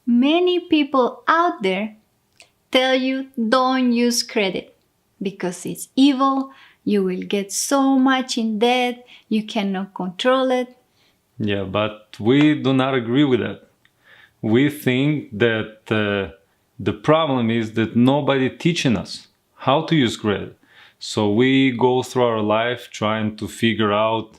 many people out there tell you don't use credit because it's evil, you will get so much in debt, you cannot control it. Yeah, but we do not agree with that. We think that the problem is that nobody teaching us how to use credit. So we go through our life trying to figure out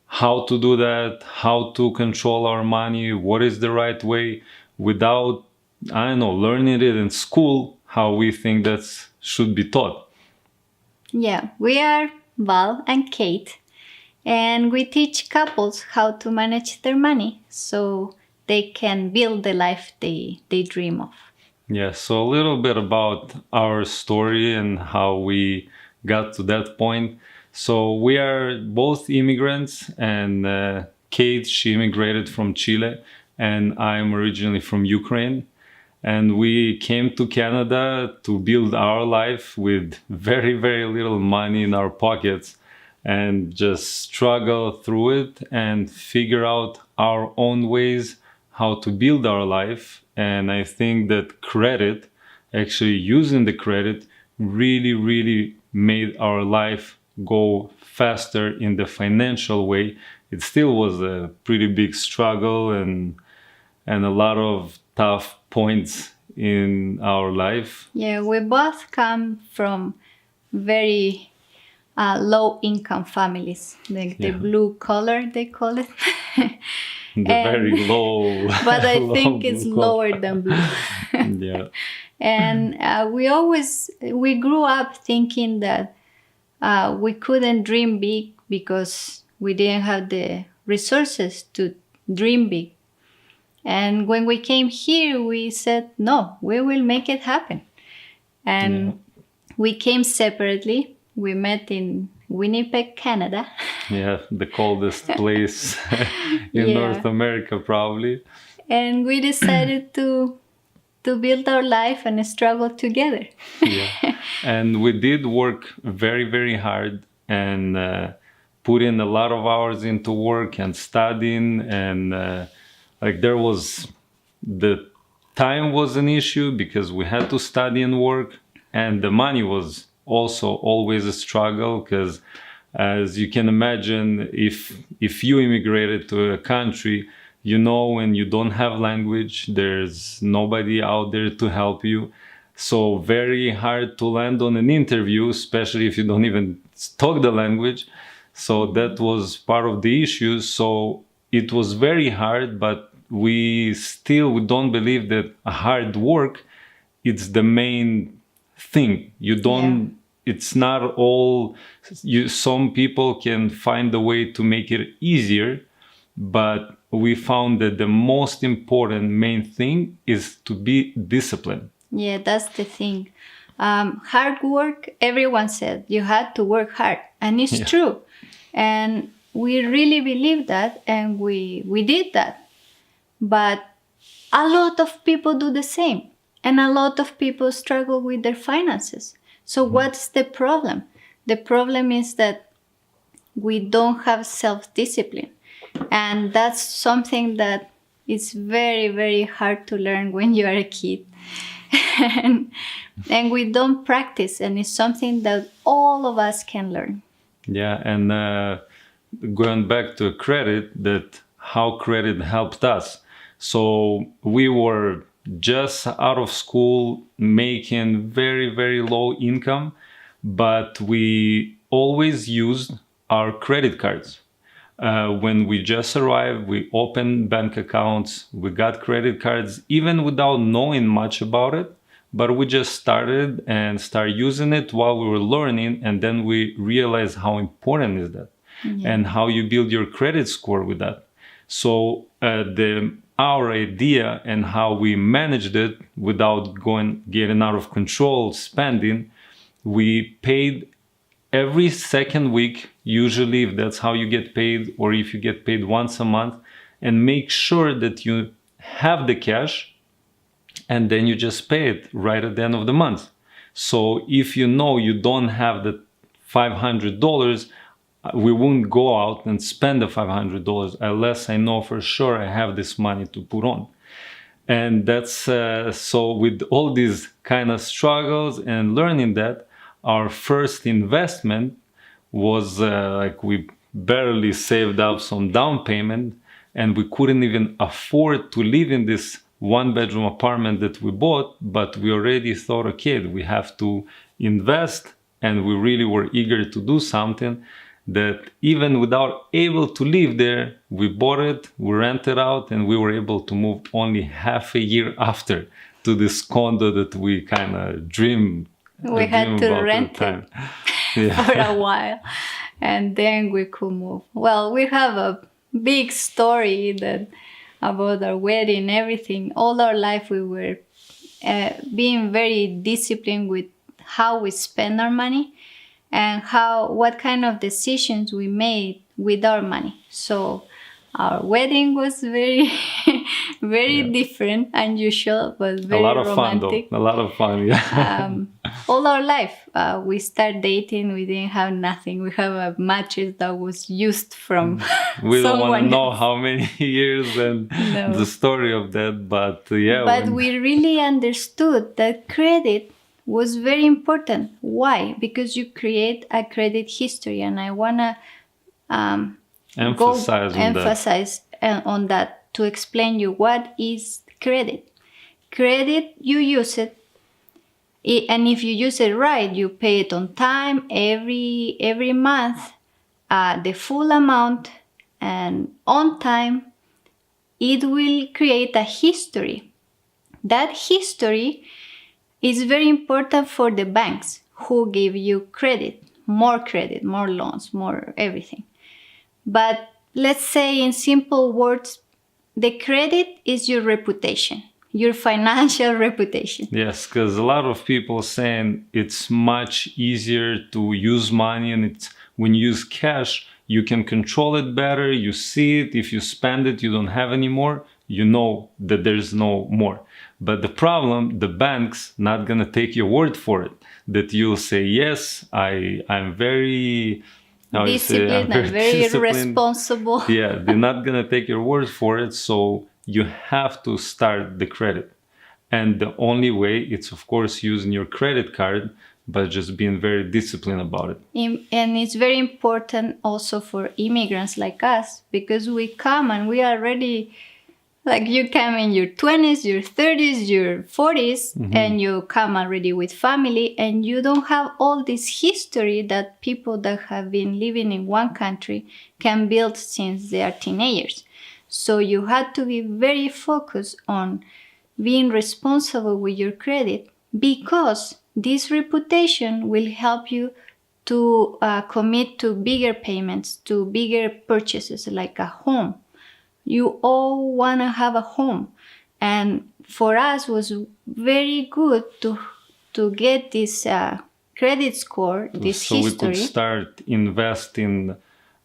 how to do that, how to control our money, what is the right way, without, I don't know, learning it in school, how we think that should be taught. Yeah, we are Val and Kate, and we teach couples how to manage their money so they can build the life they dream of. Yeah, so a little bit about our story and how we got to that point. So we are both immigrants, and Kate, she immigrated from Chile, and I'm originally from Ukraine. And we came to Canada to build our life with very, very little money in our pockets and just struggle through it and figure out our own ways how to build our life. And I think that credit, actually using the credit, really, really made our life go faster in the financial way. It still was a pretty big struggle and a lot of tough points in our life. Yeah, we both come from very low income families, like the blue collar, they call it. The very low. But I low think it's blue lower than blue. Yeah. And we grew up thinking that we couldn't dream big because we didn't have the resources to dream big. And when we came here, we said, no, we will make it happen. And we came separately. We met in Winnipeg, Canada. Yeah, the coldest place in North America, probably. And we decided to build our life and struggle together. Yeah. And we did work very, very hard and put in a lot of hours into work and studying. And like there was, the time was an issue because we had to study and work. And the money was also always a struggle because, as you can imagine, if you immigrated to a country, you know, when you don't have language, there's nobody out there to help you. So very hard to land on an interview, especially if you don't even talk the language. So that was part of the issue. So it was very hard, but we don't believe that hard work, it's the main thing. You don't, it's not all, some people can find a way to make it easier, but we found that the most important main thing is to be disciplined. Yeah, that's the thing. Hard work, everyone said you had to work hard, and it's true. And we really believe that, and we did that. But a lot of people do the same, and a lot of people struggle with their finances. So what's the problem? The problem is that we don't have self-discipline. And that's something that is very, very hard to learn when you are a kid. and we don't practice, and it's something that all of us can learn. Yeah, and going back to credit, that how credit helped us. So we were just out of school, making very, very low income, but we always used our credit cards. When we just arrived, we opened bank accounts, we got credit cards, even without knowing much about it. But we just started using it while we were learning, and then we realized how important is that and how you build your credit score with that. So our idea and how we managed it without getting out of control spending, we paid every second week, usually, if that's how you get paid, or if you get paid once a month, and make sure that you have the cash, and then you just pay it right at the end of the month. So if you know you don't have the $500, we won't go out and spend the $500 unless I know for sure I have this money to put on. And that's so with all these kind of struggles and learning that, our first investment was like we barely saved up some down payment, and we couldn't even afford to live in this one bedroom apartment that we bought, but we already thought, okay, we have to invest, and we really were eager to do something that even without able to live there, we bought it, we rented out, and we were able to move only half a year after to this condo that we kind of dreamed. We had to rent it yeah. for a while, and then we could move. Well, we have a big story that about our wedding, everything. All our life we were being very disciplined with how we spend our money and what kind of decisions we made with our money. So our wedding was very very different, unusual, but very a lot of romantic. fun though. A lot of fun, yeah. All our life we start dating, we didn't have nothing. We have a mattress that was used from we don't want to know else. how many years and the story of that, but yeah. But we really understood that credit was very important. Why? Because you create a credit history, and I want to emphasize on that to explain you what is credit. Credit, you use it, and if you use it right, you pay it on time every month, the full amount, and on time. It will create a history. That history is very important for the banks who give you credit, more loans, more everything. But let's say in simple words, the credit is your reputation, your financial reputation. Yes, because a lot of people saying it's much easier to use money, and it's when you use cash, you can control it better. You see it. If you spend it, you don't have any more. You know that there's no more. But the problem, the bank's not going to take your word for it. That you'll say, yes, I'm very... disciplined, I'm very responsible. Yeah, they're not going to take your word for it. So you have to start the credit. And the only way, it's of course using your credit card, but just being very disciplined about it. And it's very important also for immigrants like us, because we come and we are already, like you come in your 20s, your 30s, your 40s, and you come already with family, and you don't have all this history that people that have been living in one country can build since they are teenagers. So you had to be very focused on being responsible with your credit, because this reputation will help you to commit to bigger payments, to bigger purchases like a home. You all want to have a home. And for us was very good to get this credit score, this history. So we could start investing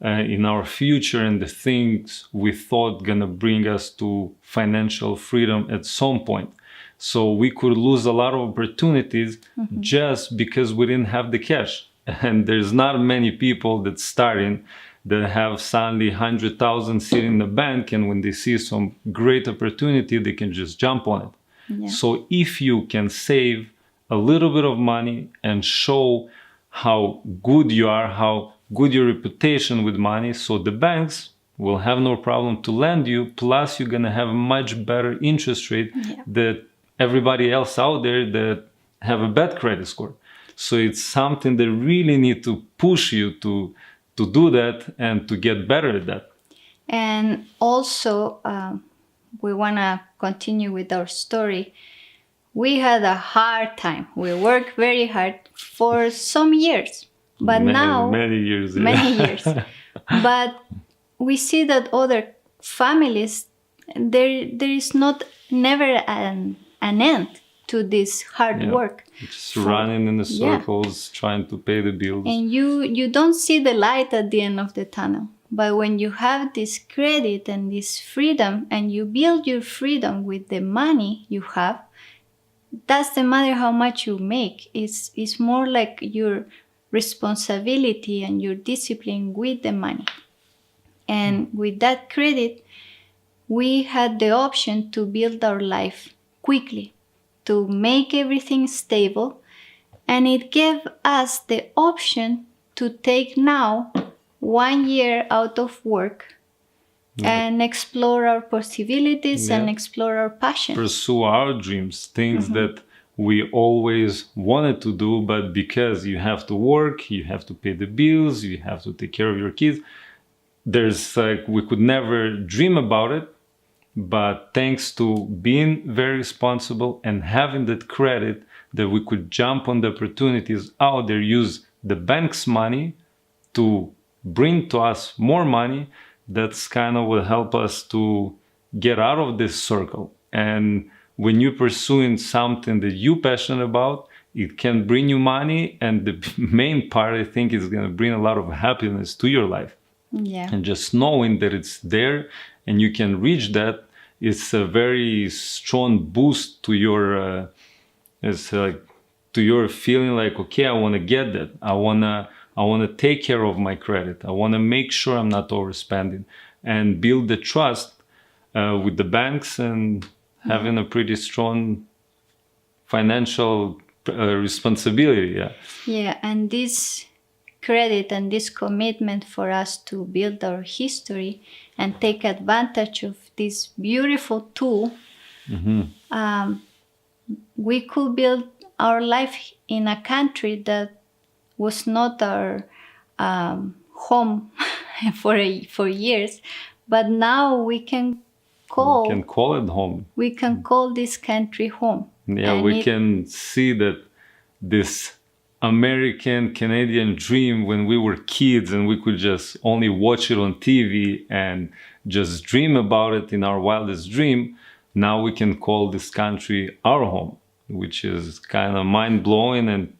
in our future and the things we thought gonna bring us to financial freedom at some point. So we could lose a lot of opportunities just because we didn't have the cash. And there's not many people that starting that have suddenly 100,000 sitting in the bank, and when they see some great opportunity, they can just jump on it. Yeah. So if you can save a little bit of money and show how good you are, how good your reputation with money, so the banks will have no problem to lend you, plus you're going to have a much better interest rate that everybody else out there that have a bad credit score. So it's something that really need to push you to do that and to get better at that. And also, we want to continue with our story. We had a hard time. We worked very hard for some years, but many years. But we see that other families, there is never an end to this hard work. Just running in the circles, trying to pay the bills. And you don't see the light at the end of the tunnel. But when you have this credit and this freedom, and you build your freedom with the money you have, doesn't matter how much you make. It's more like your responsibility and your discipline with the money. And with that credit, we had the option to build our life quickly, to make everything stable, and it gave us the option to take now 1 year out of work and explore our possibilities and explore our passion. Pursue our dreams, things that we always wanted to do, but because you have to work, you have to pay the bills, you have to take care of your kids, there's like we could never dream about it. But thanks to being very responsible and having that credit, that we could jump on the opportunities out there, use the bank's money to bring to us more money. That's kind of will help us to get out of this circle. And when you're pursuing something that you're passionate about, it can bring you money. And the main part, I think, is going to bring a lot of happiness to your life. Yeah. And just knowing that it's there and you can reach that, it's a very strong boost to your, to your feeling like, okay, I want to get that. I want to take care of my credit. I want to make sure I'm not overspending and build the trust with the banks and having a pretty strong financial responsibility. Yeah. Yeah. And this credit and this commitment for us to build our history and take advantage of this beautiful tool, we could build our life in a country that was not our home for years, but now we can call it home. We can call this country home. Yeah, and we can see that this American Canadian dream when we were kids and we could just only watch it on TV and just dream about it in our wildest dream. Now we can call this country our home, which is kind of mind-blowing, and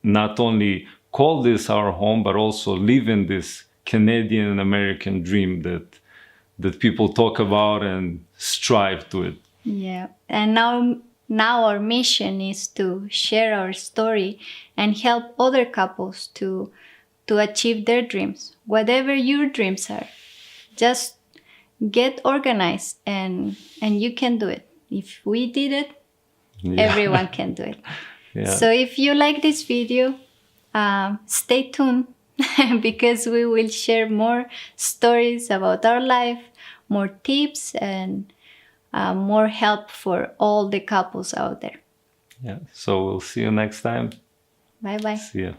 not only call this our home, but also live in this Canadian and American dream that people talk about and strive to it. Yeah, and now our mission is to share our story and help other couples to achieve their dreams. Whatever your dreams are, just get organized and you can do it. If we did it, everyone can do it. Yeah. So if you like this video, stay tuned because we will share more stories about our life, more tips, and more help for all the couples out there. Yeah. So we'll see you next time. Bye-bye. See ya.